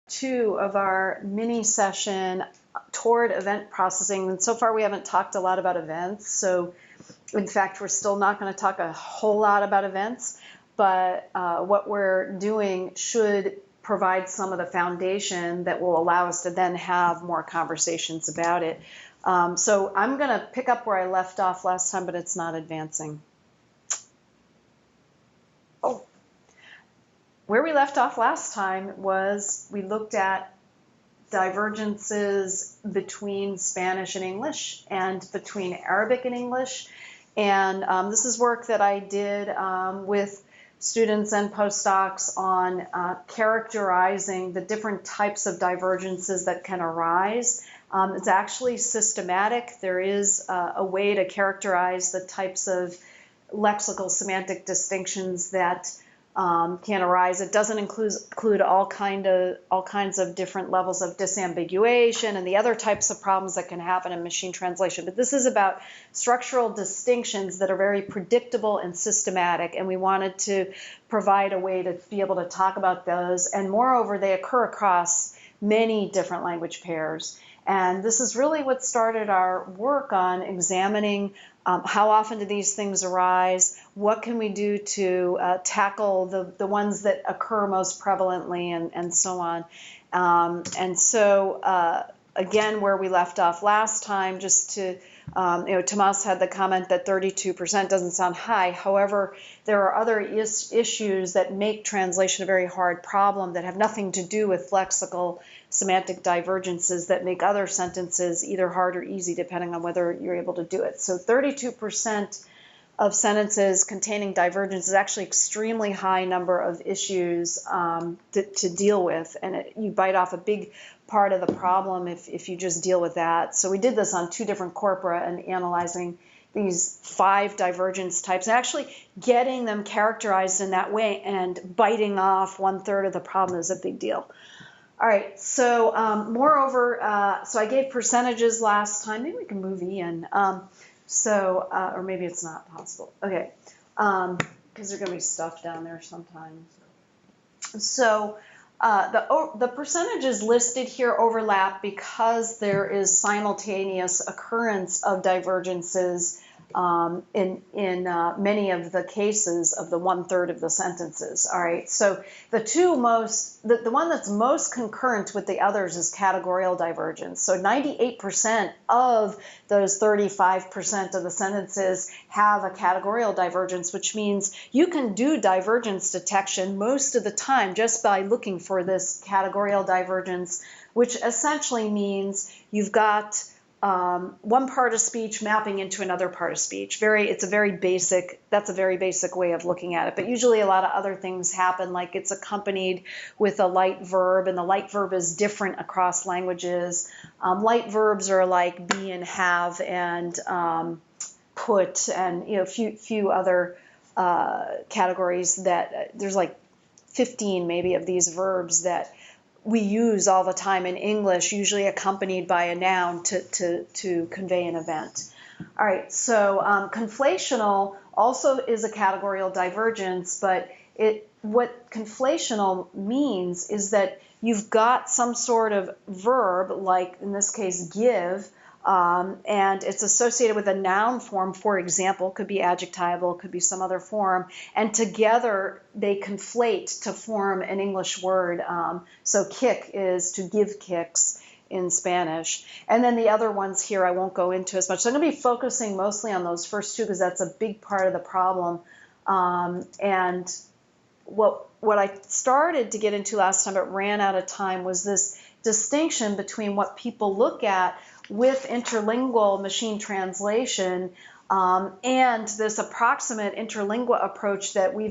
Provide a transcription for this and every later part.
2 of our mini session toward event processing. And so far we haven't talked a lot about events. So in fact, we're still not going to talk a whole lot about events, but what we're doing should provide some of the foundation that will allow us to then have more conversations about it. So I'm going to pick up where I left off last time, but it's not advancing. Where we left off last time was we looked at divergences between Spanish and English and between Arabic and English. And this is work that I did with students and postdocs on characterizing the different types of divergences that can arise. It's actually systematic. There is a way to characterize the types of lexical semantic distinctions that can arise. It doesn't include all kinds of different levels of disambiguation and the other types of problems that can happen in machine translation. But this is about structural distinctions that are very predictable and systematic, and we wanted to provide a way to be able to talk about those. And moreover, they occur across many different language pairs. And this is really what started our work on examining how often do these things arise, what can we do to tackle the ones that occur most prevalently, and so on. And so again, where we left off last time, just to, Tomas had the comment that 32% doesn't sound high. However, there are other issues that make translation a very hard problem that have nothing to do with lexical semantic divergences that make other sentences either hard or easy depending on whether you're able to do it. So 32% of sentences containing divergence is actually extremely high number of issues to deal with, and you bite off a big part of the problem if you just deal with that. So we did this on 2 different corpora and analyzing these 5 divergence types and actually getting them characterized in that way and biting off 1/3 of the problem is a big deal. All right, so moreover, so I gave percentages last time. Maybe we can move in. Or maybe it's not possible. Okay, because there's going to be stuff down there sometimes. So the percentages listed here overlap because there is simultaneous occurrence of divergences in many of the cases of the 1/3 of the sentences. All right, so the one that's most concurrent with the others is categorical divergence. So 98% of those 35% of the sentences have a categorical divergence, which means you can do divergence detection most of the time just by looking for this categorical divergence, which essentially means you've got one part of speech mapping into another part of speech. That's a very basic way of looking at it. But usually a lot of other things happen, like it's accompanied with a light verb, and the light verb is different across languages. Light verbs are like be and have and put, and a few other categories that there's like 15 maybe of these verbs that we use all the time in English, usually accompanied by a noun to convey an event. All right, so conflational also is a categorical divergence, but what conflational means is that you've got some sort of verb, like in this case give, and it's associated with a noun form, for example, could be adjectival, could be some other form, and together they conflate to form an English word. So kick is to give kicks in Spanish. And then the other ones here I won't go into as much. So I'm going to be focusing mostly on those first 2 because that's a big part of the problem. And what I started to get into last time, but ran out of time, was this distinction between what people look at with interlingual machine translation and this approximate interlingua approach that we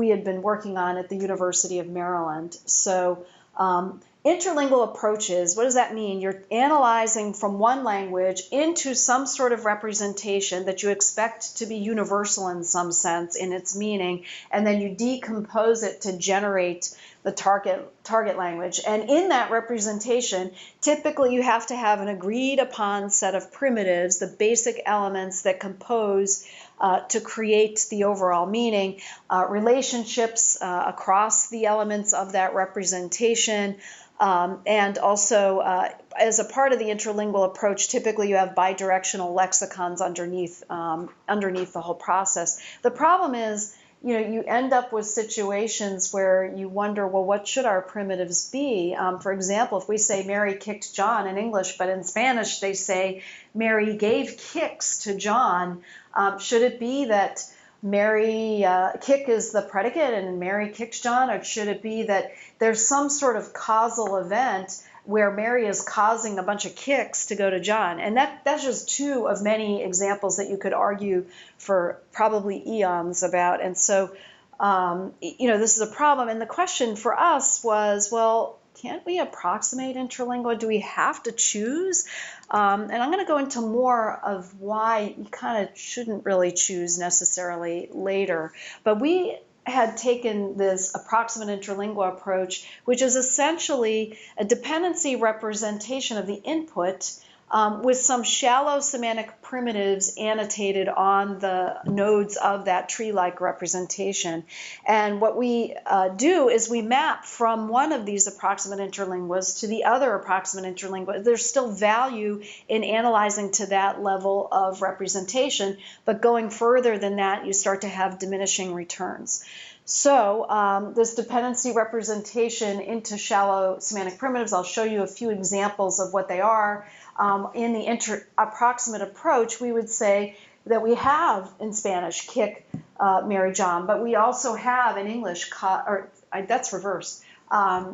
had been working on at the University of Maryland. So Interlingual approaches, what does that mean? You're analyzing from one language into some sort of representation that you expect to be universal in some sense in its meaning, and then you decompose it to generate the target language. And in that representation, typically you have to have an agreed upon set of primitives, the basic elements that compose to create the overall meaning, relationships across the elements of that representation, and also, as a part of the interlingual approach, typically you have bidirectional lexicons underneath the whole process. The problem is, you end up with situations where you wonder, well, what should our primitives be? For example, if we say Mary kicked John in English, but in Spanish they say Mary gave kicks to John, should it be that Mary kick is the predicate and Mary kicked John, or should it be that there's some sort of causal event where Mary is causing a bunch of kicks to go to John? And that's just two of many examples that you could argue for probably eons about. And so, this is a problem. And the question for us was, well, can't we approximate interlingua? Do we have to choose? And I'm going to go into more of why you kind of shouldn't really choose necessarily later. But we had taken this approximate interlingua approach, which is essentially a dependency representation of the input with some shallow semantic primitives annotated on the nodes of that tree-like representation. And what we do is we map from one of these approximate interlinguas to the other approximate interlingua. There's still value in analyzing to that level of representation, but going further than that, you start to have diminishing returns. So this dependency representation into shallow semantic primitives, I'll show you a few examples of what they are. In the approximate approach, we would say that we have in Spanish kick Mary John, but we also have in English, that's reversed.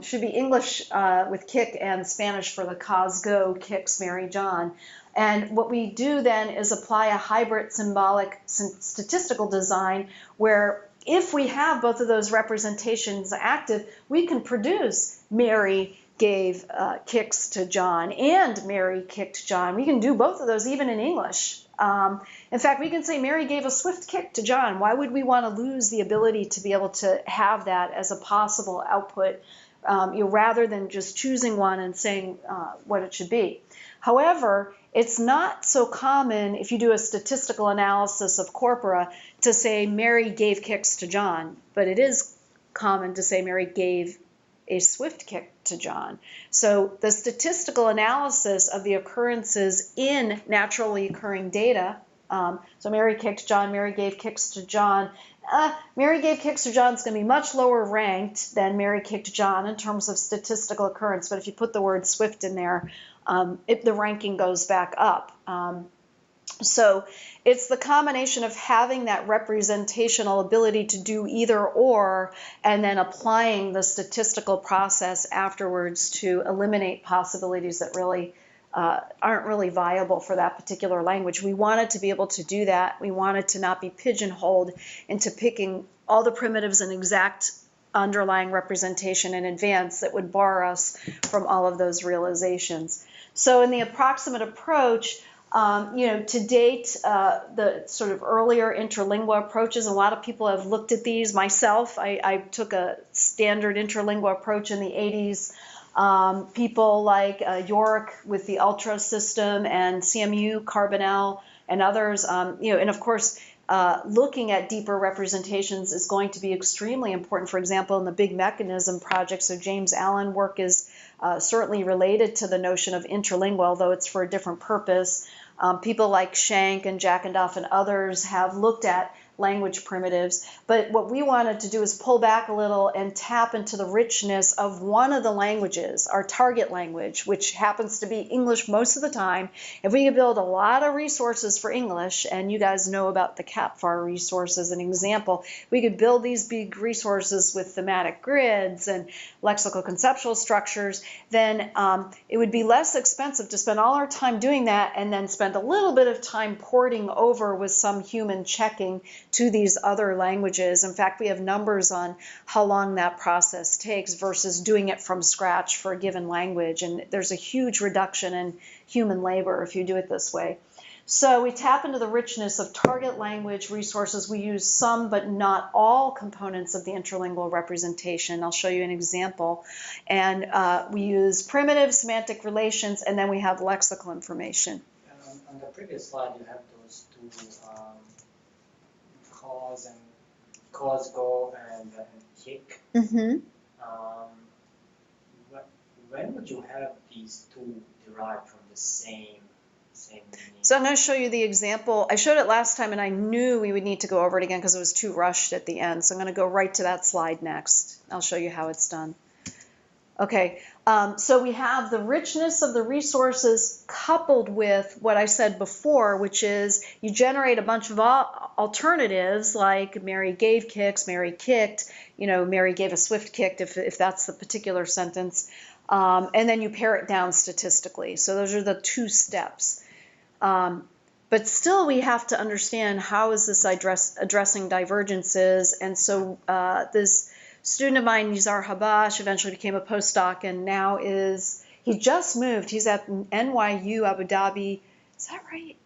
Should be English with kick and Spanish for the cause go kicks Mary John. And what we do then is apply a hybrid symbolic statistical design where if we have both of those representations active, we can produce Mary gave kicks to John and Mary kicked John. We can do both of those even in English. In fact, we can say Mary gave a swift kick to John. Why would we want to lose the ability to be able to have that as a possible output rather than just choosing one and saying what it should be? However, it's not so common if you do a statistical analysis of corpora to say Mary gave kicks to John, but it is common to say Mary gave a swift kick to John. So the statistical analysis of the occurrences in naturally occurring data, so Mary kicked John, Mary gave kicks to John, Mary gave kicks to John is going to be much lower ranked than Mary kicked John in terms of statistical occurrence, but if you put the word swift in there, the ranking goes back up. So it's the combination of having that representational ability to do either or and then applying the statistical process afterwards to eliminate possibilities that really aren't really viable for that particular language. We wanted to be able to do that. We wanted to not be pigeonholed into picking all the primitives and exact underlying representation in advance that would bar us from all of those realizations. So in the approximate approach, to date, the sort of earlier interlingua approaches, a lot of people have looked at these. Myself, I took a standard interlingua approach in the 80s. People like York with the Ultra system and CMU, Carbonell, and others, and of course, looking at deeper representations is going to be extremely important. For example, in the Big Mechanism project, so James Allen work is certainly related to the notion of interlingua, although it's for a different purpose. People like Schenck and Jackendoff and others have looked at language primitives, but what we wanted to do is pull back a little and tap into the richness of one of the languages, our target language, which happens to be English most of the time. If we could build a lot of resources for English, and you guys know about the CAPFAR resource as an example, we could build these big resources with thematic grids and lexical conceptual structures, then it would be less expensive to spend all our time doing that and then spend a little bit of time porting over with some human checking to these other languages. In fact, we have numbers on how long that process takes versus doing it from scratch for a given language. And there's a huge reduction in human labor if you do it this way. So we tap into the richness of target language resources. We use some but not all components of the interlingual representation. I'll show you an example. And we use primitive semantic relations, and then we have lexical information. On the previous slide, you have those two cause, go, and kick. Mm-hmm. When would you have these two derived from the same meaning? So I'm going to show you the example. I showed it last time, and I knew we would need to go over it again because it was too rushed at the end. So I'm going to go right to that slide next. I'll show you how it's done. Okay, so we have the richness of the resources coupled with what I said before, which is you generate a bunch of alternatives like Mary gave kicks, Mary kicked, Mary gave a swift kick if that's the particular sentence, and then you pare it down statistically. So those are the two steps. But still we have to understand how is this addressing divergences, and so this student of mine, Nizar Habash, eventually became a postdoc, and now he just moved. He's at NYU Abu Dhabi. Is that right?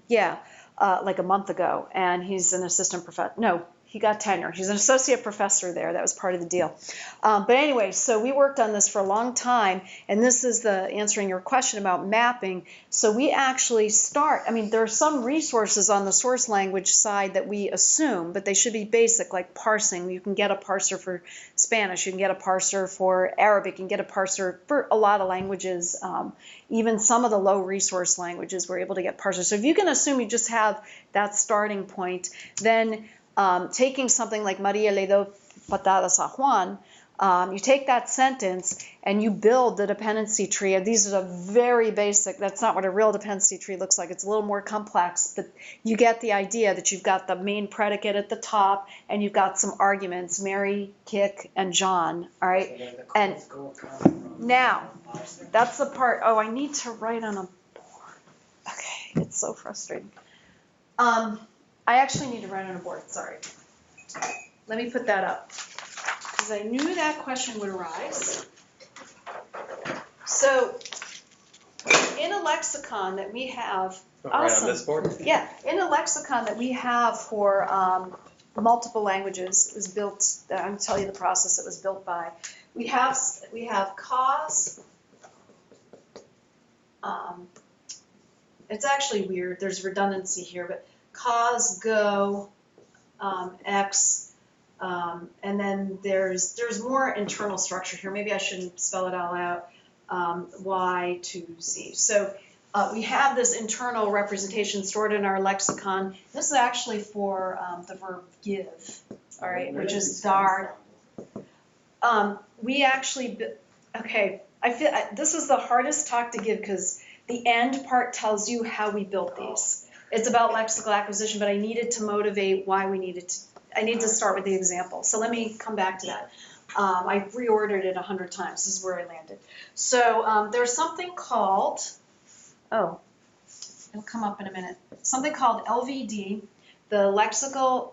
Yeah, like a month ago, and he's an assistant professor. No, he got tenure. He's an associate professor there. That was part of the deal. But anyway, so we worked on this for a long time, and this is the answering your question about mapping. So we actually there are some resources on the source language side that we assume, but they should be basic, like parsing. You can get a parser for Spanish. You can get a parser for Arabic. You can get a parser for a lot of languages. Even some of the low resource languages, we're able to get parsers. So if you can assume you just have that starting point, then taking something like Maria le dio patadas a Juan, you take that sentence and you build the dependency tree. These are very basic. That's not what a real dependency tree looks like. It's a little more complex, but you get the idea that you've got the main predicate at the top and you've got some arguments, Mary, Kick, and John. All right. And now, that's the part. Oh, I need to write on a board. Okay, it's so frustrating. I actually need to write on a board, sorry. Let me put that up, because I knew that question would arise. So, in a lexicon that we have, right on this board? Yeah, in a lexicon that we have for multiple languages, it was built, I'm going to tell you the process it was built by. We have cause, it's actually weird, there's redundancy here, but cause, go, X, and then there's more internal structure here. Maybe I shouldn't spell it all out, Y to Z. So we have this internal representation stored in our lexicon. This is actually for the verb give, all right, which is dar. We actually, okay, I feel this is the hardest talk to give because the end part tells you how we built these. It's about lexical acquisition, but I needed to motivate why we needed to. I need to start with the example. So let me come back to that. I've reordered it 100 times. This is where I landed. So there's something called, it'll come up in a minute, something called LVD, the Lexical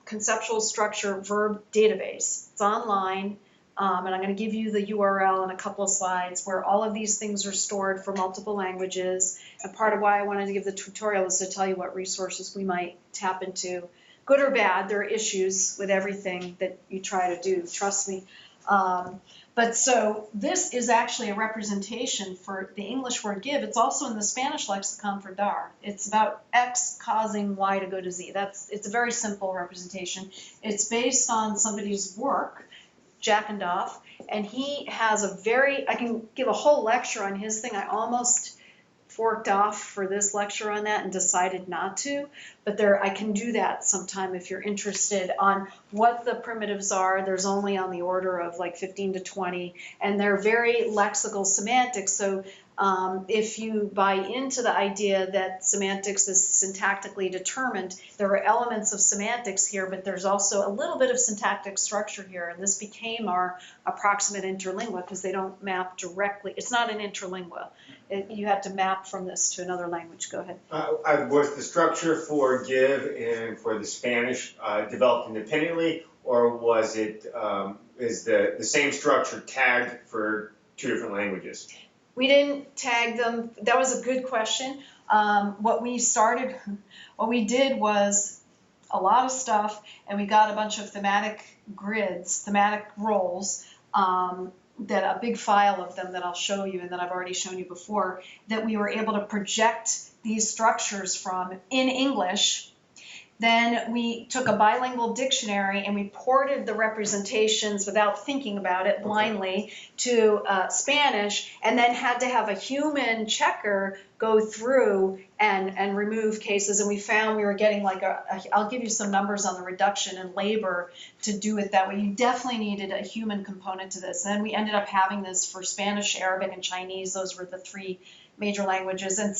Conceptual Structure Verb Database. It's online. And I'm going to give you the URL in a couple of slides where all of these things are stored for multiple languages. And part of why I wanted to give the tutorial is to tell you what resources we might tap into. Good or bad, there are issues with everything that you try to do, trust me. But so this is actually a representation for the English word give. It's also in the Spanish lexicon for dar. It's about X causing Y to go to Z. It's a very simple representation. It's based on somebody's work, Jack and Doff, and he has I can give a whole lecture on his thing. I almost forked off for this lecture on that and decided not to, but I can do that sometime if you're interested on what the primitives are. There's only on the order of like 15 to 20, and they're very lexical semantics. So if you buy into the idea that semantics is syntactically determined, there are elements of semantics here, but there's also a little bit of syntactic structure here, and this became our approximate interlingua because they don't map directly. It's not an interlingua. you had to map from this to another language. Go ahead. Was the structure for give and for the Spanish developed independently, or was it is the same structure tagged for two different languages? We didn't tag them. That was a good question. What we did was a lot of stuff, and we got a bunch of thematic grids, thematic roles, that a big file of them that I'll show you and that I've already shown you before, that we were able to project these structures from in English. Then we took a bilingual dictionary and we ported the representations without thinking about it blindly to Spanish, and then had to have a human checker go through and remove cases. And we found we were getting like I'll give you some numbers on the reduction in labor to do it that way. You definitely needed a human component to this. And then we ended up having this for Spanish, Arabic, and Chinese. Those were the three major languages, and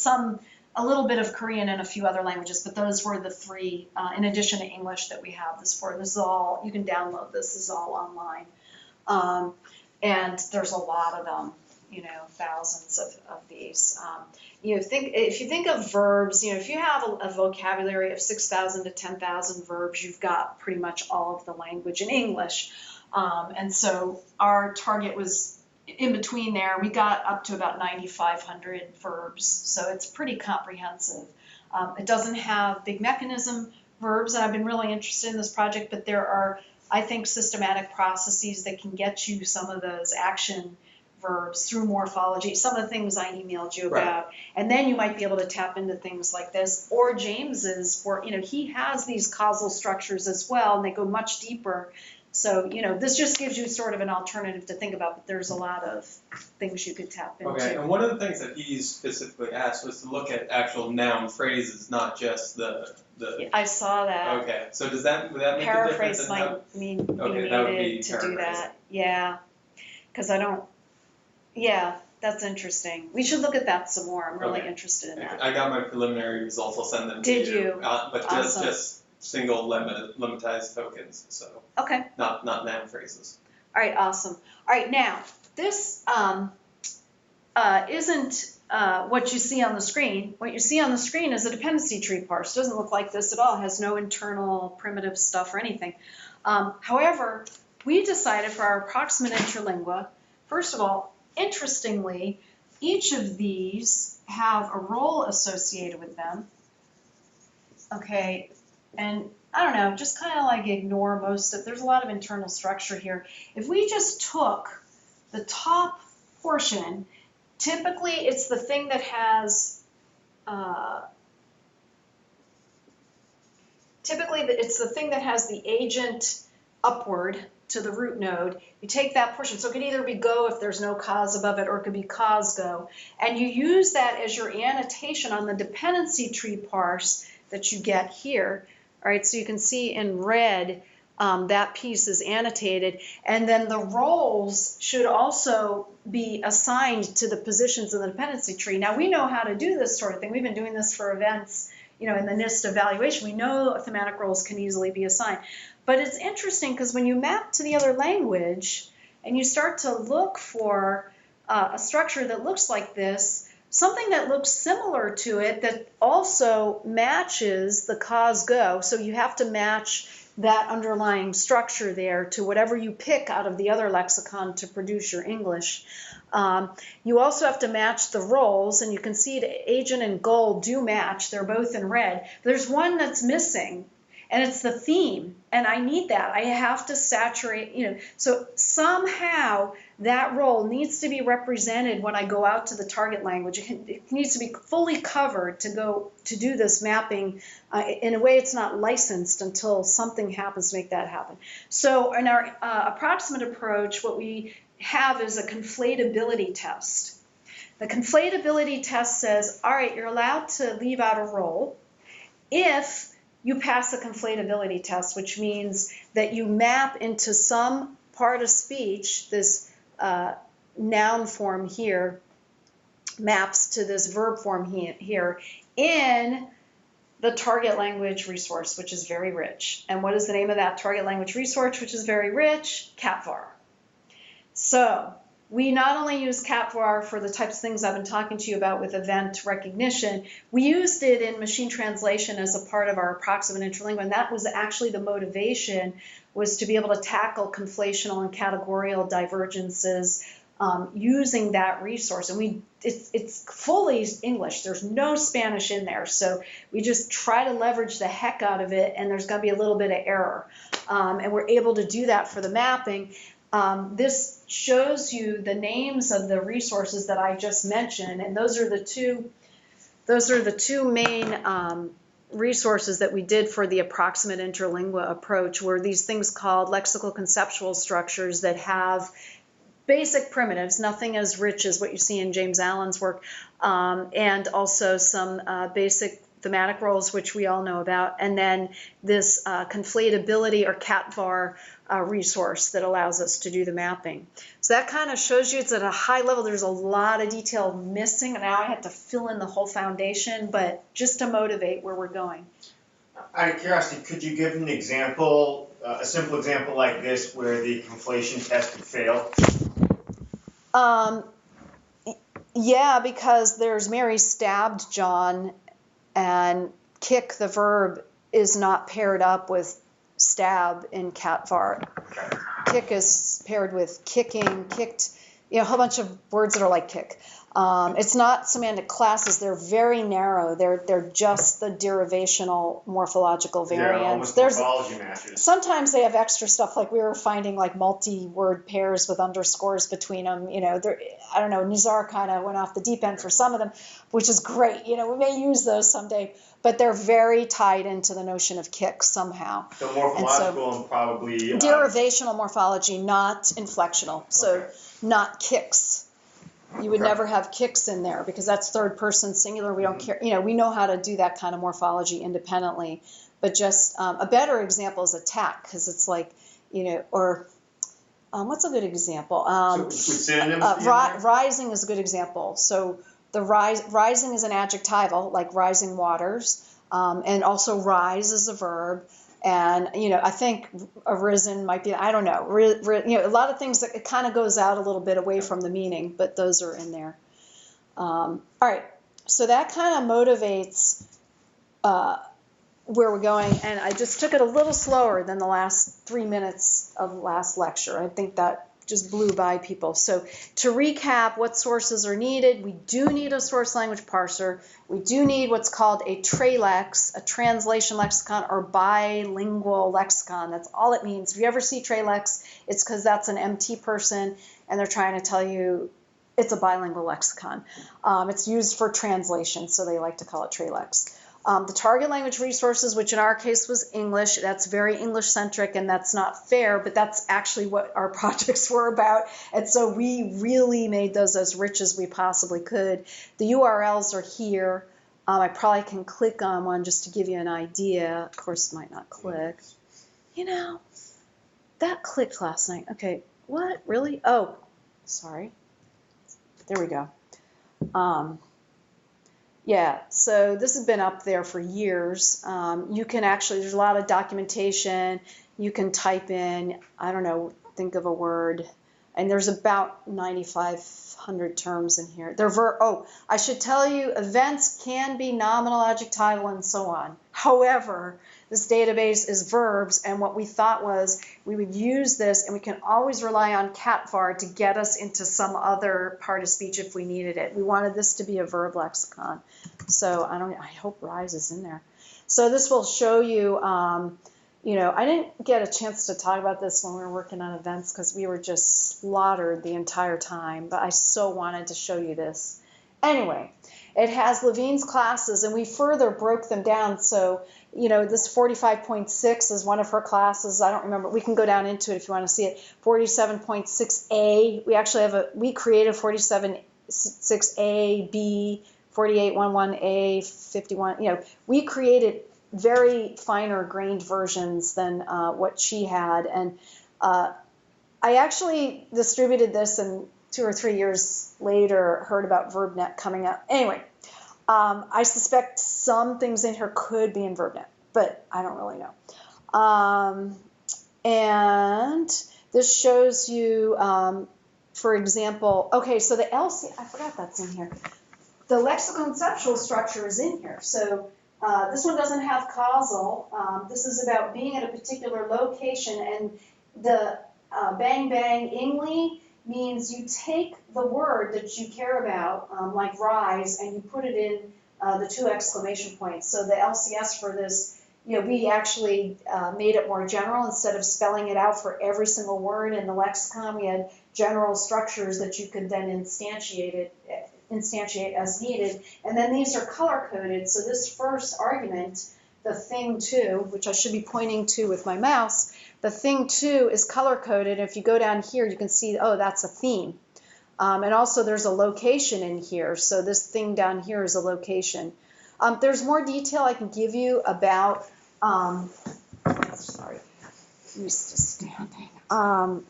a little bit of Korean and a few other languages, but those were the three, in addition to English, that we have this for. This is all, you can download this is all online. And there's a lot of them, thousands of these. If you think of verbs, if you have a vocabulary of 6,000 to 10,000 verbs, you've got pretty much all of the language in English. And so our target was in between there. We got up to about 9,500 verbs, so it's pretty comprehensive. It doesn't have big mechanism verbs, and I've been really interested in this project, but there are, I think, systematic processes that can get you some of those action verbs through morphology, some of the things I emailed you about. And then you might be able to tap into things like this, or James's, where he has these causal structures as well, and they go much deeper. So, this just gives you sort of an alternative to think about, but there's a lot of things you could tap into. Okay, and one of the things that he specifically asked was to look at actual noun phrases, not just the I saw that. Okay, so would that make a difference? Paraphrase might mean Okay, that would be to do that. Yeah, because that's interesting. We should look at that some more. I'm really interested in that. I got my preliminary results. I'll send them to you. Did you? But awesome. just single limitized tokens, so okay. Not noun phrases. All right, awesome. All right, now this isn't what you see on the screen. What you see on the screen is a dependency tree parse. It doesn't look like this at all. It has no internal primitive stuff or anything. However, we decided for our approximate interlingua, first of all, interestingly, each of these have a role associated with them. Okay. And I don't know, just kind of like ignore most of it. There's a lot of internal structure here. If we just took the top portion, typically it's the thing that has, the agent upward to the root node. You take that portion. So it could either be go if there's no cause above it, or it could be cause go. And you use that as your annotation on the dependency tree parse that you get here. All right, so you can see in red, that piece is annotated, and then the roles should also be assigned to the positions in the dependency tree. Now, we know how to do this sort of thing. We've been doing this for events, in the NIST evaluation. We know thematic roles can easily be assigned. But it's interesting because when you map to the other language and you start to look for a structure that looks like this, something that looks similar to it that also matches the cause go. So you have to match that underlying structure there to whatever you pick out of the other lexicon to produce your English. You also have to match the roles, and you can see the agent and goal do match. They're both in red. There's one that's missing, and it's the theme, and I need that. I have to saturate, so somehow that role needs to be represented when I go out to the target language. It needs to be fully covered to do this mapping. In a way, it's not licensed until something happens to make that happen. So in our approximate approach, what we have is a conflatability test. The conflatability test says, all right, you're allowed to leave out a role if you pass a conflatability test, which means that you map into some part of speech, this noun form here maps to this verb form here in the target language resource, which is very rich. And what is the name of that target language resource, which is very rich? CatVar. So we not only use CatVar for the types of things I've been talking to you about with event recognition, we used it in machine translation as a part of our approximate interlingua, and that was actually the motivation, was to be able to tackle conflational and categorical divergences using that resource. And it's fully English. There's no Spanish in there. So we just try to leverage the heck out of it, and there's going to be a little bit of error. And we're able to do that for the mapping. This shows you the names of the resources that I just mentioned, and those are the two main resources that we did for the approximate interlingua approach, were these things called lexical conceptual structures that have basic primitives, nothing as rich as what you see in James Allen's work, and also some basic thematic roles, which we all know about, and then this conflatability or CatVar resource that allows us to do the mapping. So that kind of shows you it's at a high level. There's a lot of detail missing, and now I have to fill in the whole foundation, but just to motivate where we're going. Out of curiosity, could you give an example, a simple example like this, where the conflation test would fail? Yeah, because there's Mary stabbed John, and kick, the verb, is not paired up with stab in CatVar. Kick is paired with kicking, kicked, a whole bunch of words that are like kick. It's not semantic classes. They're very narrow. They're just the derivational morphological variants. They're almost morphology matches. Sometimes they have extra stuff, like we were finding like multi-word pairs with underscores between them. I don't know, Nizar kind of went off the deep end for some of them, which is great. We may use those someday, but they're very tied into the notion of kick somehow. So morphological and probably... derivational morphology, not inflectional. So okay. Not kicks. You would never have kicks in there because that's third person singular. We don't care. We know how to do that kind of morphology independently. But just a better example is attack, because it's like, or what's a good example? Rising is a good example. So the rising is an adjectival, like rising waters, and also rise is a verb. And, I think arisen might be, I don't know, a lot of things that it kind of goes out a little bit away from the meaning, but those are in there. All right, so that kind of motivates where we're going. And I just took it a little slower than the last 3 minutes of the last lecture. I think that just blew by people. So to recap, what sources are needed? We do need a source language parser. We do need what's called a tralex, a translation lexicon, or bilingual lexicon. That's all it means. If you ever see tralex, it's because that's an MT person, and they're trying to tell you it's a bilingual lexicon. It's used for translation, so they like to call it tralex. The target language resources, which in our case was English, that's very English-centric, and that's not fair, but that's actually what our projects were about. And so we really made those as rich as we possibly could. The URLs are here. I probably can click on one just to give you an idea. Of course, it might not click. That clicked last night. Okay, what? Really? Oh, sorry. There we go. Yeah, so this has been up there for years. You can actually, there's a lot of documentation. You can type in, I don't know, think of a word, and there's about 9,500 terms in here. I should tell you, events can be nominal, adjectival, and so on. However, this database is verbs, and what we thought was we would use this, and we can always rely on CatVar to get us into some other part of speech if we needed it. We wanted this to be a verb lexicon. So I hope rise is in there. So this will show you, I didn't get a chance to talk about this when we were working on events because we were just slaughtered the entire time, but I so wanted to show you this. Anyway, it has Levine's classes, and we further broke them down. So, this 45.6 is one of her classes. I don't remember. We can go down into it if you want to see it. 47.6a. We actually we created 47.6a, b, 48.11a, 51. We created very finer grained versions than what she had. And I actually distributed this, and 2 or 3 years later heard about VerbNet coming up. Anyway, I suspect some things in here could be in VerbNet, but I don't really know. And this shows you for example, okay, so the LC, I forgot that's in here. The lexical conceptual structure is in here. So this one doesn't have causal. This is about being at a particular location, and the bang bang ingly means you take the word that you care about, like rise, and you put it in the 2 exclamation points. So the LCS for this, we actually made it more general. Instead of spelling it out for every single word in the lexicon, we had general structures that you could then instantiate as needed. And then these are color coded. So this first argument, the thing 2, which I should be pointing to with my mouse, the thing 2 is color coded. If you go down here, you can see, oh, that's a theme. And also there's a location in here. So this thing down here is a location. There's more detail I can give you about, sorry, I'm used to standing.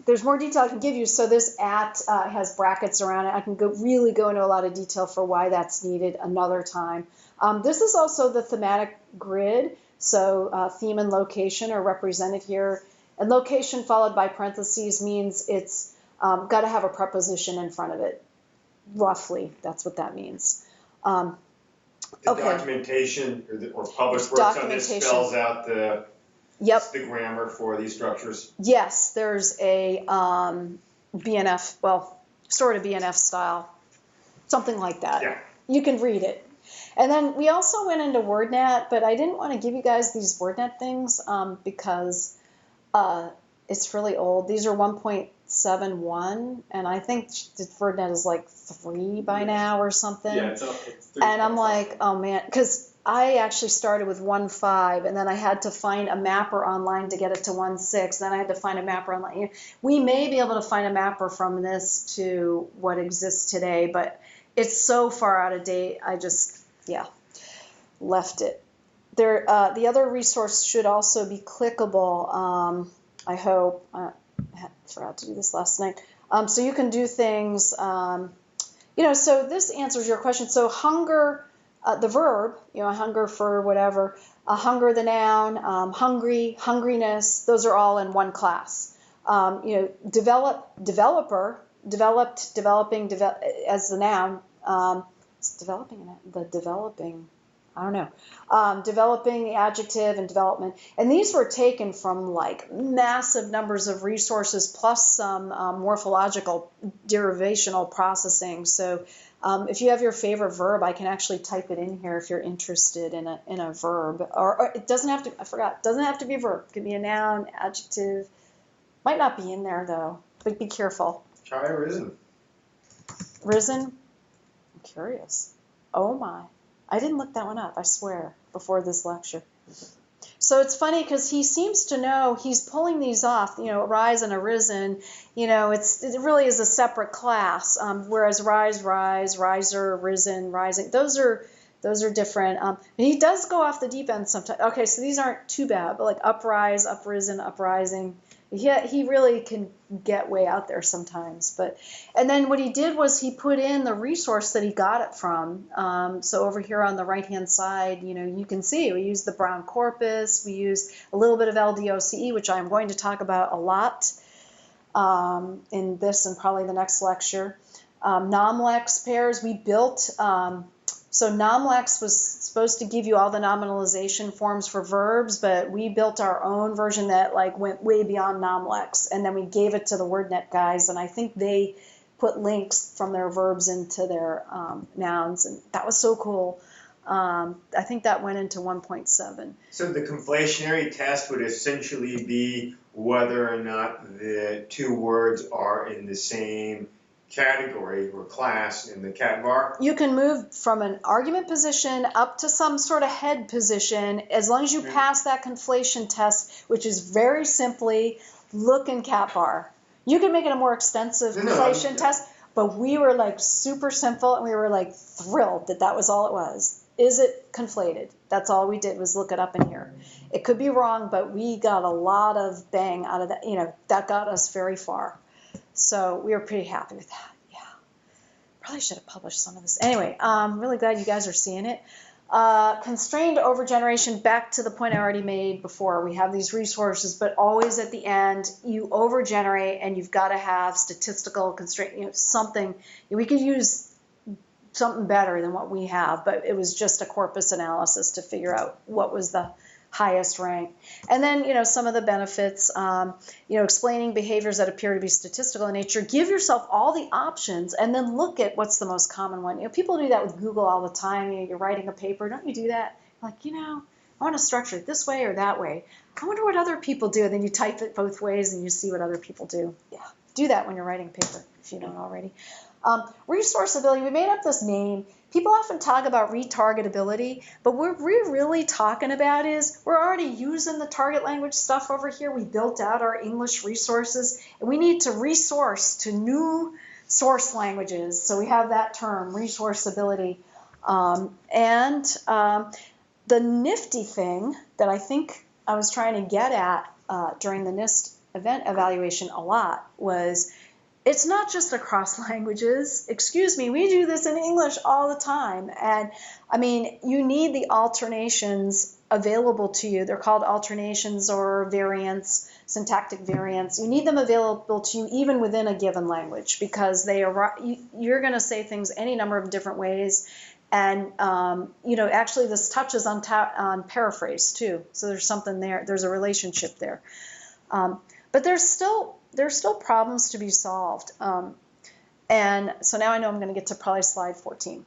There's more detail I can give you. So this at has brackets around it. I can really go into a lot of detail for why that's needed another time. This is also the thematic grid. So theme and location are represented here. And location followed by parentheses means it's got to have a preposition in front of it. Roughly, that's what that means. The documentation or published works on this spells out the grammar for these structures. Yes, there's a BNF, well, sort of BNF style, something like that. Yeah. You can read it. And then we also went into WordNet, but I didn't want to give you guys these WordNet things because it's really old. These are 1.71, and I think the WordNet is like 3 by now or something. Yeah, it's 3. And I'm like, oh man, because I actually started with 1.5, and then I had to find a mapper online to get it to 1.6. Then I had to find a mapper online. We may be able to find a mapper from this to what exists today, but it's so far out of date. I just, left it. There, the other resource should also be clickable. I hope. I forgot to do this last night. So you can do things. So this answers your question. So hunger. The verb, hunger for whatever, hunger the noun, hungry, hungriness, those are all in one class. Developer, developed, developing, as the noun, it's developing, I don't know, developing, the adjective, and development. And these were taken from like massive numbers of resources plus some morphological derivational processing. So if you have your favorite verb, I can actually type it in here if you're interested in a verb. Or it doesn't have to, I forgot, it doesn't have to be a verb. It could be a noun, adjective. Might not be in there though, but be careful. Try risen. Risen? I'm curious. Oh my. I didn't look that one up, I swear, before this lecture. So it's funny because he seems to know he's pulling these off, rise and arisen, it really is a separate class, whereas rise, riser, risen, rising, those are different. He does go off the deep end sometimes. Okay, so these aren't too bad, but like uprise, uprisen, uprising, he really can get way out there sometimes. And then what he did was he put in the resource that he got it from. So over here on the right-hand side, you can see we use the Brown corpus. We use a little bit of LDOCE, which I'm going to talk about a lot in this and probably the next lecture. Nomlex pairs, we built. So Nomlex was supposed to give you all the nominalization forms for verbs, but we built our own version that went way beyond Nomlex, and then we gave it to the WordNet guys, and I think they put links from their verbs into their nouns, and that was so cool. I think that went into 1.7. So the conflationary test would essentially be whether or not the two words are in the same category or class in the cat bar. You can move from an argument position up to some sort of head position as long as you pass that conflation test, which is very simply look in cat bar. You can make it a more extensive conflation test, but we were super simple, and we were thrilled that was all it was. Is it conflated? That's all we did was look it up in here. It could be wrong, but we got a lot of bang out of that. That got us very far. So we were pretty happy with that. Yeah. Probably should have published some of this. Anyway, I'm really glad you guys are seeing it. Constrained overgeneration, back to the point I already made before. We have these resources, but always at the end, you overgenerate and you've got to have statistical constraint, something. We could use something better than what we have, but it was just a corpus analysis to figure out what was the highest rank. And then, some of the benefits, explaining behaviors that appear to be statistical in nature. Give yourself all the options and then look at what's the most common one. People do that with Google all the time. You're writing a paper. Don't you do that? Like, I want to structure it this way or that way. I wonder what other people do. And then you type it both ways and you see what other people do. Yeah, do that when you're writing a paper if you don't already. Resourceability, we made up this name. People often talk about retargetability, but what we're really talking about is we're already using the target language stuff over here. We built out our English resources, and we need to resource to new source languages. So we have that term, resourceability. The nifty thing that I think I was trying to get at during the NIST event evaluation a lot was, it's not just across languages. Excuse me, we do this in English all the time. And I mean, you need the alternations available to you. They're called alternations or variants, syntactic variants. You need them available to you even within a given language, because you're going to say things any number of different ways. And, actually this touches on paraphrase too. So there's something there. There's a relationship there. But there's still problems to be solved. And so now I know I'm going to get to probably slide 14.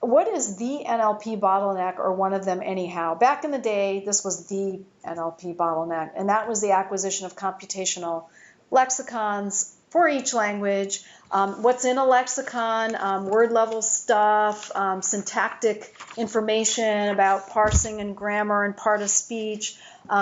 What is the NLP bottleneck, or one of them anyhow? Back in the day, this was the NLP bottleneck, and that was the acquisition of computational lexicons for each language. What's in a lexicon, word level stuff, syntactic information about parsing and grammar and part of speech,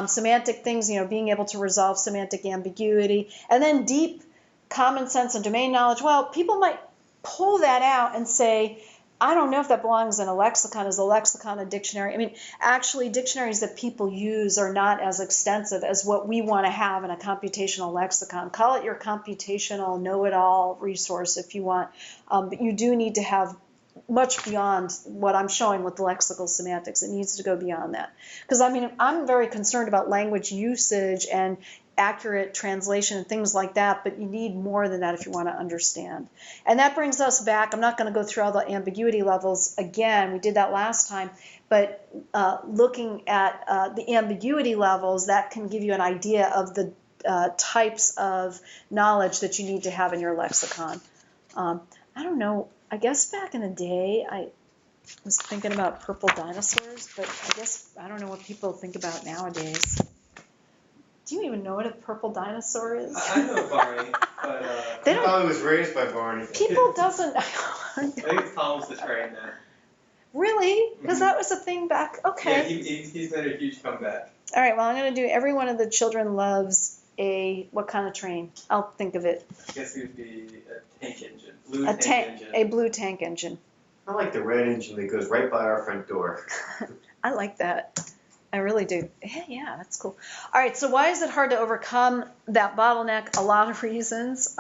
semantic things, being able to resolve semantic ambiguity, and then deep common sense and domain knowledge. Well, people might pull that out and say, I don't know if that belongs in a lexicon. Is a lexicon a dictionary? I mean, actually, dictionaries that people use are not as extensive as what we want to have in a computational lexicon. Call it your computational know-it-all resource if you want, but you do need to have much beyond what I'm showing with the lexical semantics. It needs to go beyond that. Because, I mean, I'm very concerned about language usage and accurate translation and things like that, but you need more than that if you want to understand. And that brings us back. I'm not going to go through all the ambiguity levels again. We did that last time. But looking at the ambiguity levels, that can give you an idea of the types of knowledge that you need to have in your lexicon. I don't know. I guess back in the day, I was thinking about purple dinosaurs, but I guess I don't know what people think about nowadays. Do you even know what a purple dinosaur is? I know Barney, but I probably was raised by Barney. People doesn't. I think it's Thomas the Train now. Really? Because that was a thing back. Okay. Yeah, he's made a huge comeback. All right. Well, I'm going to do every one of the children loves a what kind of train? I'll think of it. I guess it would be a tank engine, blue tank engine. A blue tank engine. I like the red engine that goes right by our front door. I like that. I really do. Yeah, that's cool. All right, so why is it hard to overcome that bottleneck? A lot of reasons.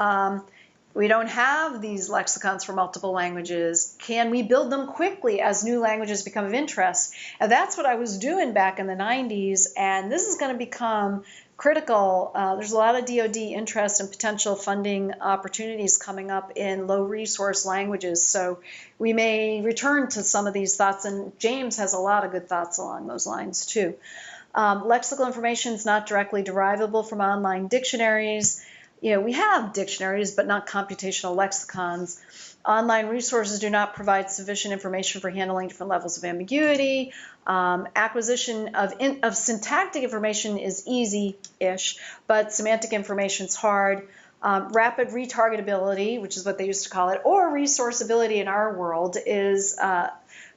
We don't have these lexicons for multiple languages. Can we build them quickly as new languages become of interest? And that's what I was doing back in the 90s, and this is going to become critical. There's a lot of DoD interest and potential funding opportunities coming up in low resource languages. So we may return to some of these thoughts, and James has a lot of good thoughts along those lines too. Lexical information is not directly derivable from online dictionaries. We have dictionaries, but not computational lexicons. Online resources do not provide sufficient information for handling different levels of ambiguity. Acquisition of syntactic information is easy-ish, but semantic information is hard. Rapid retargetability, which is what they used to call it, or resourceability in our world, is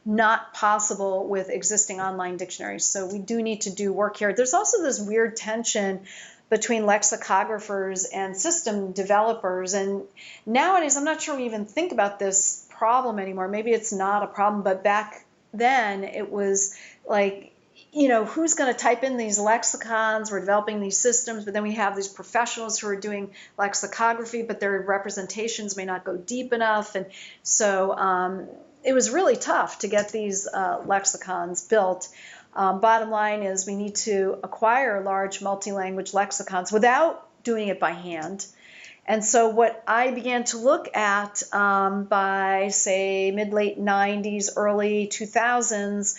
not possible with existing online dictionaries. So we do need to do work here. There's also this weird tension between lexicographers and system developers. And nowadays, I'm not sure we even think about this problem anymore. Maybe it's not a problem, but back then it was like, who's going to type in these lexicons? We're developing these systems, but then we have these professionals who are doing lexicography, but their representations may not go deep enough. And so it was really tough to get these lexicons built. Bottom line is we need to acquire large multi-language lexicons without doing it by hand. And so what I began to look at by, say, mid-late 90s, early 2000s,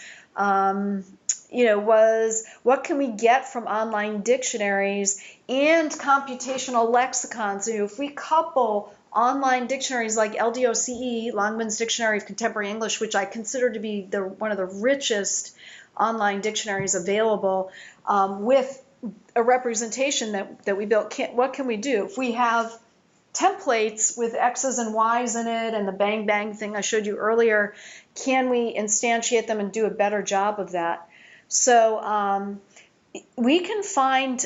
was what can we get from online dictionaries and computational lexicons? If we couple online dictionaries like LDOCE, Longman's Dictionary of Contemporary English, which I consider to be one of the richest online dictionaries available, with a representation that we built, what can we do? If we have templates with X's and Y's in it and the bang bang thing I showed you earlier, can we instantiate them and do a better job of that? So we can find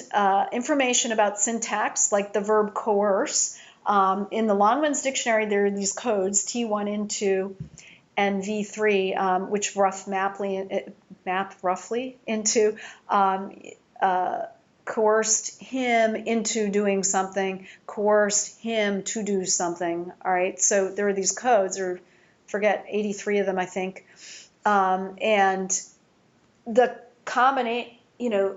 information about syntax, like the verb coerce. In the Longman's Dictionary, there are these codes, T1, N2, and V3, which map roughly into coerced him into doing something, coerced him to do something. All right, so there are these codes, or forget 83 of them, I think, and the combination.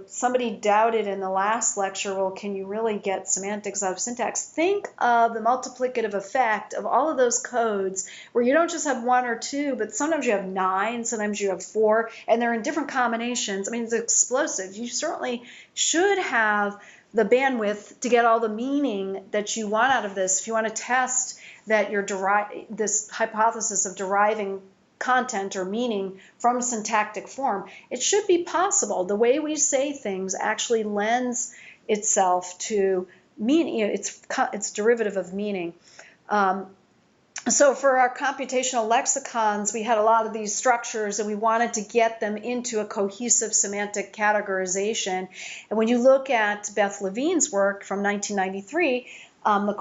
Somebody doubted in the last lecture, well, can you really get semantics out of syntax? Think of the multiplicative effect of all of those codes where you don't just have 1 or 2, but sometimes you have 9, sometimes you have 4, and they're in different combinations. I mean, it's explosive. You certainly should have the bandwidth to get all the meaning that you want out of this. If you want to test that this hypothesis of deriving content or meaning from syntactic form, it should be possible. The way we say things actually lends itself to meaning. It's derivative of meaning. So for our computational lexicons, we had a lot of these structures and we wanted to get them into a cohesive semantic categorization. And when you look at Beth Levine's work from 1993, the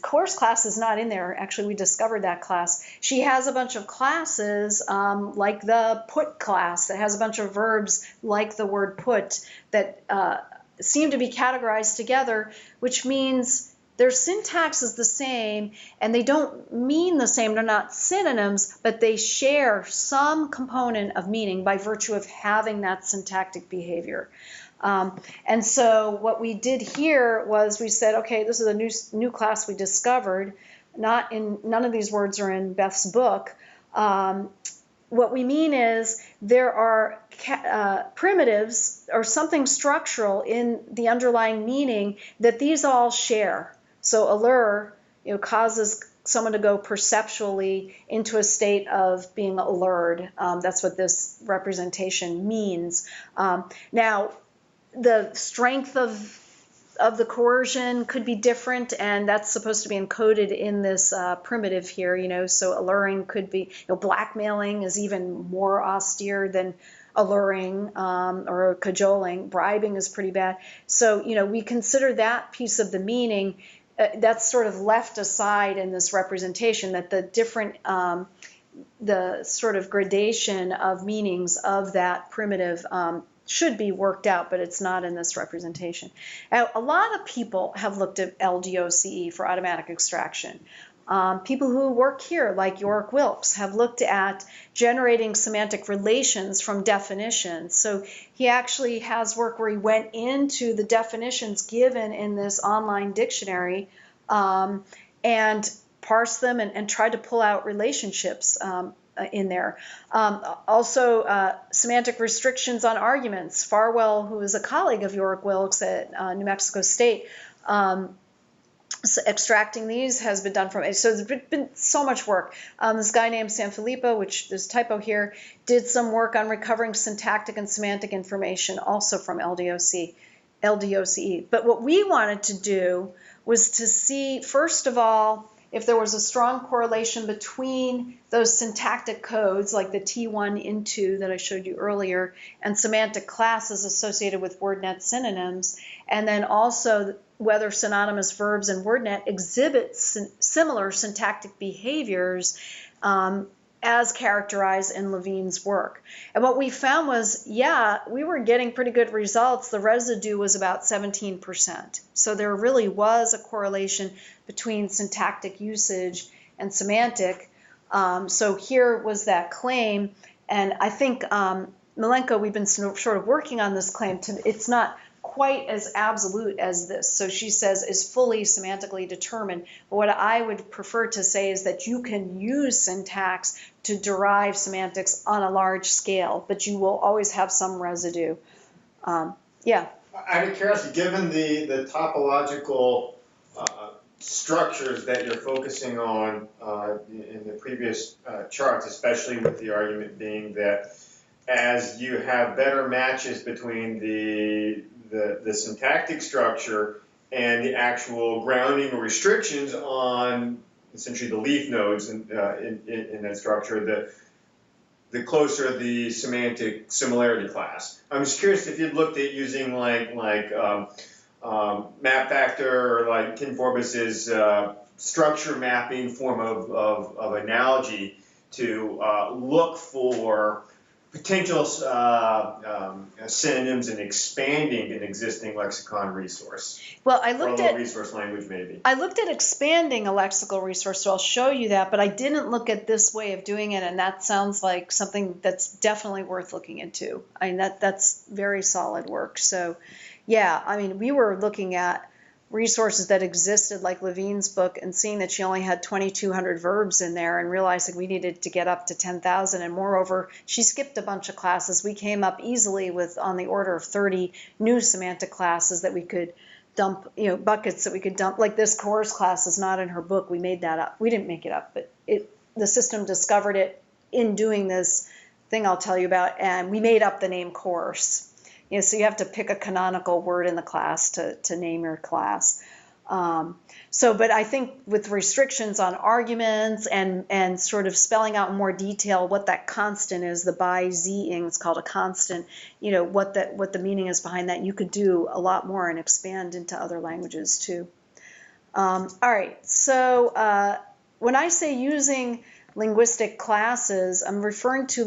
course class is not in there. Actually, we discovered that class. She has a bunch of classes like the put class that has a bunch of verbs like the word put that seem to be categorized together, which means their syntax is the same and they don't mean the same. They're not synonyms, but they share some component of meaning by virtue of having that syntactic behavior. And so what we did here was we said, okay, this is a new class we discovered. None of these words are in Beth's book. What we mean is there are primitives or something structural in the underlying meaning that these all share. So allure, causes someone to go perceptually into a state of being allured. That's what this representation means. Now, the strength of the coercion could be different, and that's supposed to be encoded in this primitive here, so alluring could be, blackmailing is even more austere than alluring or cajoling. Bribing is pretty bad. So, we consider that piece of the meaning that's sort of left aside in this representation, that the different, the sort of gradation of meanings of that primitive should be worked out, but it's not in this representation. Now, a lot of people have looked at LDOCE for automatic extraction. People who work here, like Yorick Wilkes, have looked at generating semantic relations from definitions. So he actually has work where he went into the definitions given in this online dictionary and parsed them and tried to pull out relationships in there. Also, semantic restrictions on arguments. Farwell, who is a colleague of Yorick Wilkes at New Mexico State, so extracting these has been done from, so there's been so much work. This guy named Sanfilippo, which there's a typo here, did some work on recovering syntactic and semantic information also from LDOCE. But what we wanted to do was to see, first of all, if there was a strong correlation between those syntactic codes, like the T1 into that I showed you earlier, and semantic classes associated with WordNet synonyms, and then also whether synonymous verbs in WordNet exhibit similar syntactic behaviors as characterized in Levine's work. And what we found was, yeah, we were getting pretty good results. The residue was about 17%. So there really was a correlation between syntactic usage and semantic. So here was that claim, and I think Milenko, we've been sort of working on this claim. It's not quite as absolute as this. So she says is fully semantically determined. But what I would prefer to say is that you can use syntax to derive semantics on a large scale, but you will always have some residue. Yeah. Out of curiosity, given the topological structures that you're focusing on in the previous charts, especially with the argument being that as you have better matches between the syntactic structure and the actual grounding or restrictions on essentially the leaf nodes in that structure, the closer the semantic similarity class. I'm just curious if you'd looked at using like map factor or like Ken Forbes's structure mapping form of analogy to look for potential synonyms and expanding an existing lexicon resource. Well, I looked or a at resource language maybe. I looked at expanding a lexical resource, so I'll show you that, but I didn't look at this way of doing it, and that sounds like something that's definitely worth looking into. I mean, that's very solid work. So, yeah, I mean, we were looking at resources that existed, like Levine's book, and seeing that she only had 2,200 verbs in there and realizing we needed to get up to 10,000. And moreover, she skipped a bunch of classes. We came up easily with on the order of 30 new semantic classes that we could dump, buckets that we could dump. Like this course class is not in her book. We made that up. We didn't make it up, but the system discovered it in doing this thing I'll tell you about, and we made up the name course. So you have to pick a canonical word in the class to name your class. But I think with restrictions on arguments and sort of spelling out in more detail what that constant is, the by z-ing, it's called a constant, what the meaning is behind that, you could do a lot more and expand into other languages too. All right, so when I say using linguistic classes, I'm referring to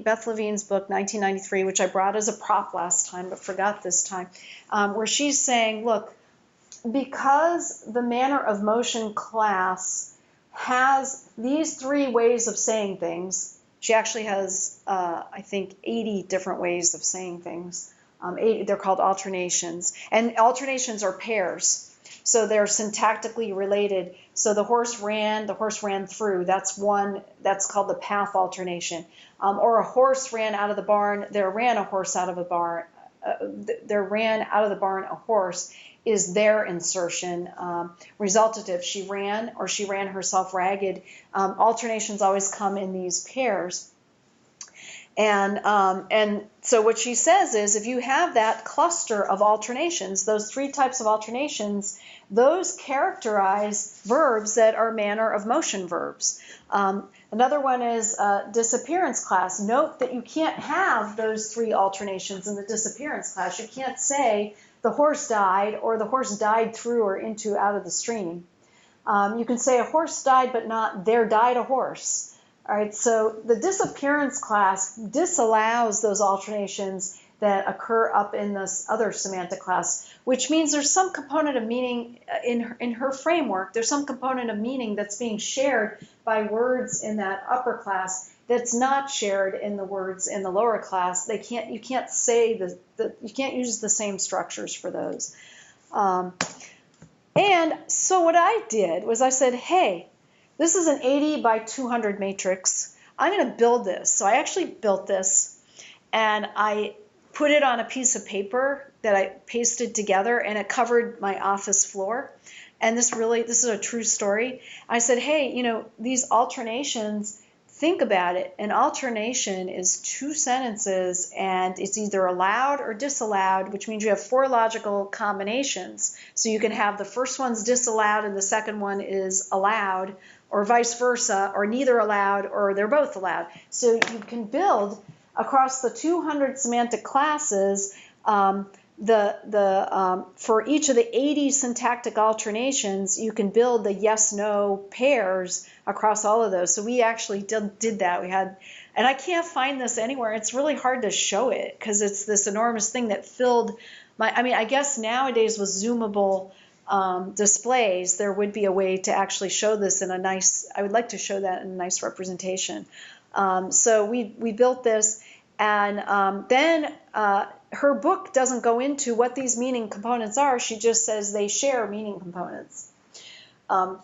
Beth Levine's book, 1993, which I brought as a prop last time, but forgot this time, where she's saying, look, because the manner of motion class has these 3 ways of saying things, she actually has, I think, 80 different ways of saying things. They're called alternations. And alternations are pairs. So they're syntactically related. So the horse ran through. That's one, that's called the path alternation. Or a horse ran out of the barn. There ran a horse out of a barn. There ran out of the barn a horse is their insertion. Resultative, she ran or she ran herself ragged. Alternations always come in these pairs. And so what she says is if you have that cluster of alternations, those 3 types of alternations, those characterize verbs that are manner of motion verbs. Another one is disappearance class. Note that you can't have those 3 alternations in the disappearance class. You can't say the horse died or the horse died through or into out of the stream. You can say a horse died, but not there died a horse. All right, so the disappearance class disallows those alternations that occur up in this other semantic class, which means there's some component of meaning in her framework. There's some component of meaning that's being shared by words in that upper class that's not shared in the words in the lower class. You can't say you can't use the same structures for those. And so what I did was I said, hey, this is an 80 by 200 matrix. I'm going to build this. So I actually built this, and I put it on a piece of paper that I pasted together, and it covered my office floor. And this is a true story. I said, hey, these alternations, think about it. An alternation is 2 sentences, and it's either allowed or disallowed, which means you have 4 logical combinations. So you can have the first one's disallowed and the second one is allowed, or vice versa, or neither allowed, or they're both allowed. So you can build across the 200 semantic classes for each of the 80 syntactic alternations, you can build the yes-no pairs across all of those. So we actually did that. And I can't find this anywhere. It's really hard to show it because it's this enormous thing that filled I guess nowadays with Zoomable displays, there would be a way to actually show this in a nice, I would like to show that in a nice representation. So we built this, and then her book doesn't go into what these meaning components are. She just says they share meaning components.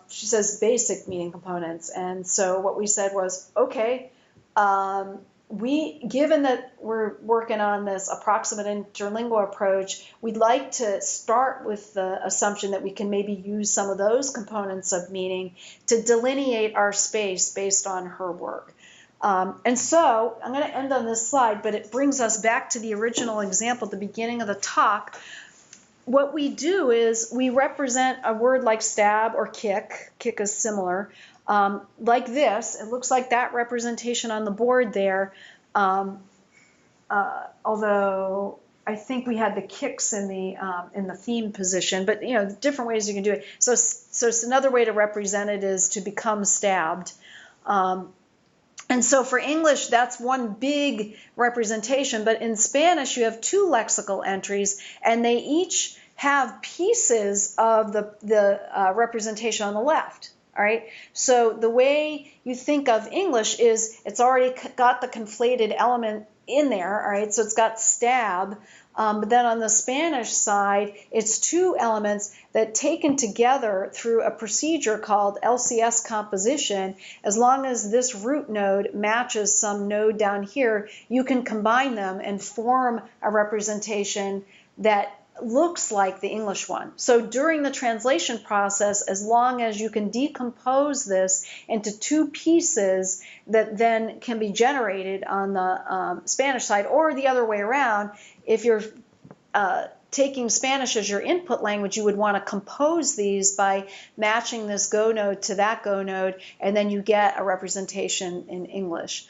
She says basic meaning components. And so what we said was, okay, given that we're working on this approximate interlingual approach, we'd like to start with the assumption that we can maybe use some of those components of meaning to delineate our space based on her work. And so I'm going to end on this slide, but it brings us back to the original example at the beginning of the talk. What we do is we represent a word like stab or kick. Kick is similar. Like this. It looks like that representation on the board there. Although I think we had the kicks in the theme position, but different ways you can do it. So it's another way to represent it is to become stabbed. And so for English, that's one big representation. But in Spanish, you have two lexical entries, and they each have pieces of the representation on the left. All right. So the way you think of English is it's already got the conflated element in there. All right. So it's got stab. But then on the Spanish side, it's two elements that taken together through a procedure called LCS composition. As long as this root node matches some node down here, you can combine them and form a representation that looks like the English one. So during the translation process, as long as you can decompose this into two pieces that then can be generated on the Spanish side, or the other way around, if you're taking Spanish as your input language, you would want to compose these by matching this Go node to that Go node, and then you get a representation in English.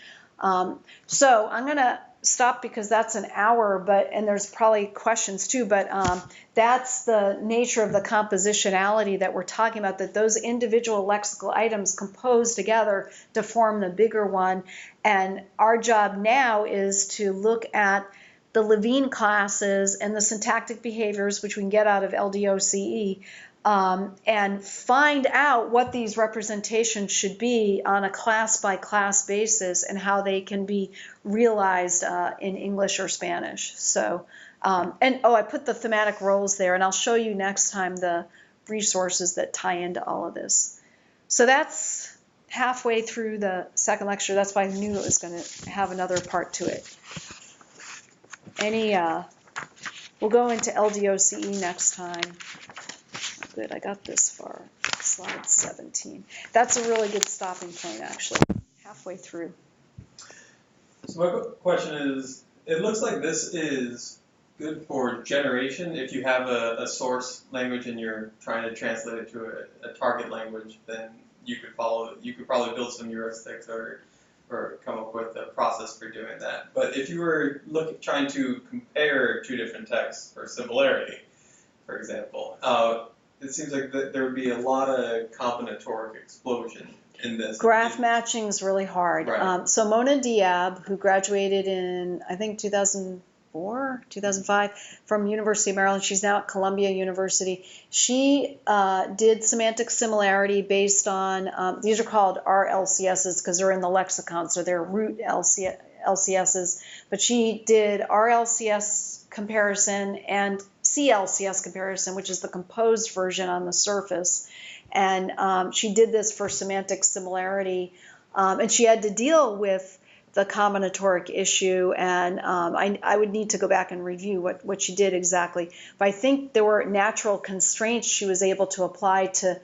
So I'm going to stop because that's an hour, and there's probably questions too, but that's the nature of the compositionality that we're talking about, that those individual lexical items compose together to form the bigger one. And our job now is to look at the Levine classes and the syntactic behaviors, which we can get out of LDOCE, and find out what these representations should be on a class-by-class basis and how they can be realized in English or Spanish. So, I put the thematic roles there, and I'll show you next time the resources that tie into all of this. So that's halfway through the second lecture. That's why I knew it was going to have another part to it. We'll go into LDOCE next time. Good, I got this far. Slide 17. That's a really good stopping point, actually. Halfway through. So my question is, it looks like this is good for generation. If you have a source language and you're trying to translate it to a target language, then you could probably build some heuristics or come up with a process for doing that. But if you were trying to compare two different texts for similarity, for example, it seems like there would be a lot of combinatoric explosion in this. Graph matching is really hard. Right. So Mona Diab, who graduated in, I think, 2004, 2005 from University of Maryland, she's now at Columbia University. She did semantic similarity based on, these are called RLCSs because they're in the lexicon, so they're root LCSs. But she did RLCS comparison and CLCS comparison, which is the composed version on the surface. And she did this for semantic similarity. And she had to deal with the combinatoric issue. And I would need to go back and review what she did exactly. But I think there were natural constraints she was able to apply to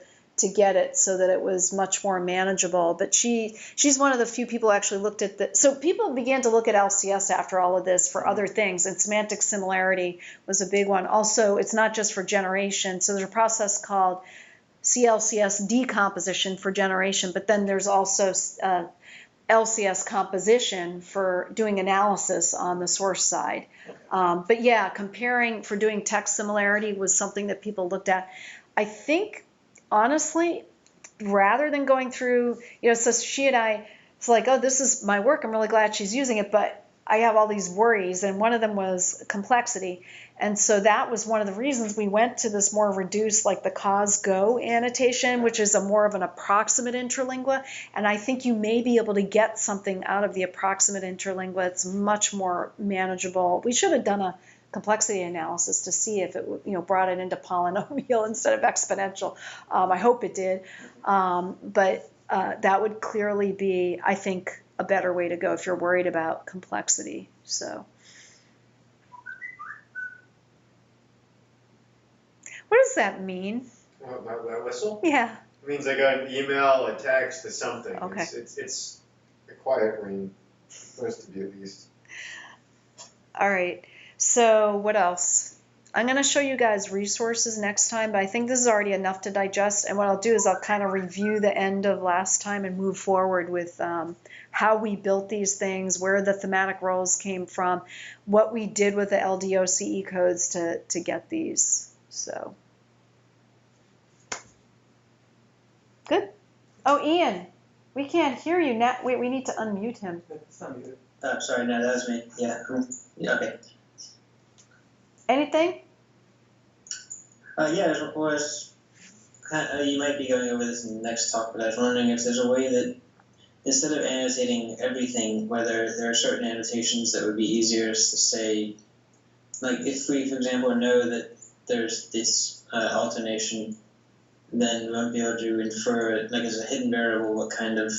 get it so that it was much more manageable. But she's one of the few people who actually looked at the, so people began to look at LCS after all of this for other things, and semantic similarity was a big one. Also, it's not just for generation. So there's a process called CLCS decomposition for generation, but then there's also LCS composition for doing analysis on the source side. But yeah, comparing for doing text similarity was something that people looked at. I think, honestly, rather than going through, so she and I, it's like, oh, this is my work, I'm really glad she's using it, but I have all these worries, and one of them was complexity. And so that was one of the reasons we went to this more reduced, like the cause-go annotation, which is a more of an approximate interlingua. And I think you may be able to get something out of the approximate interlingua. It's much more manageable. We should have done a complexity analysis to see if it, brought it into polynomial instead of exponential. I hope it did. But that would clearly be, I think, a better way to go if you're worried about complexity. So. What does that mean? My whistle? Yeah. It means I got an email, a text, or something. Okay. It's a quiet ring, supposed to be at least. All right. So what else? I'm going to show you guys resources next time, but I think this is already enough to digest. And what I'll do is I'll kind of review the end of last time and move forward with how we built these things, where the thematic roles came from, what we did with the LDOCE codes to get these. So, good. Oh, Ian, we can't hear you now. Wait, we need to unmute him. Sorry, no, that was me. Yeah. Okay. Anything? Yeah, you might be going over this in the next talk, but I was wondering if there's a way that instead of annotating everything, whether there are certain annotations that would be easier to say, like if we, for example, know that there's this alternation, then we won't be able to infer, like as a hidden variable, what kind of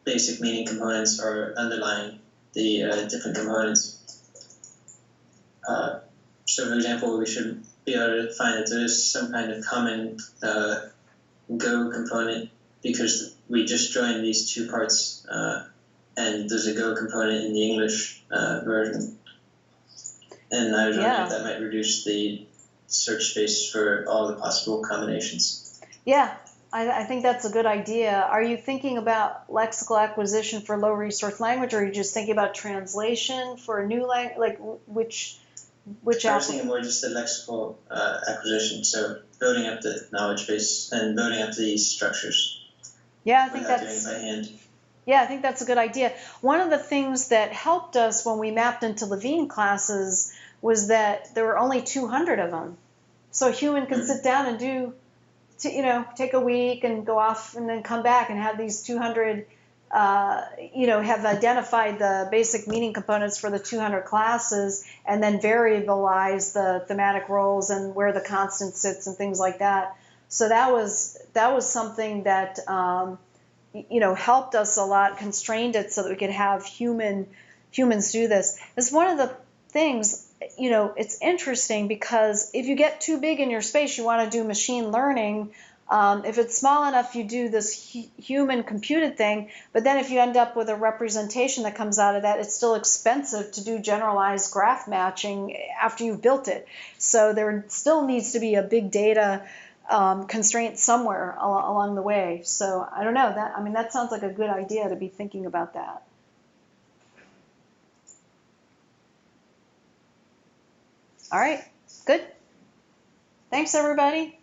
basic meaning components are underlying the different components. So for example, we should be able to find that there is some kind of common Go component because we just joined these two parts and there's a Go component in the English version. And I was wondering if that might reduce the search space for all the possible combinations. Yeah, I think that's a good idea. Are you thinking about lexical acquisition for low resource language, or are you just thinking about translation for a new language? Like which I was thinking more just the lexical acquisition, so building up the knowledge base and building up these structures. Yeah, I think without that's doing it by hand. Yeah, I think that's a good idea. One of the things that helped us when we mapped into Levine classes was that there were only 200 of them. So a human can sit down and take a week and go off and then come back and have these 200, have identified the basic meaning components for the 200 classes and then variabilize the thematic roles and where the constant sits and things like that. So that was something that helped us a lot, constrained it so that we could have humans do this. It's one of the things, it's interesting because if you get too big in your space, you want to do machine learning. If it's small enough, you do this human computed thing, but then if you end up with a representation that comes out of that, it's still expensive to do generalized graph matching after you've built it. So there still needs to be a big data constraint somewhere along the way. So I don't know, that sounds like a good idea to be thinking about that. All right, good. Thanks, everybody.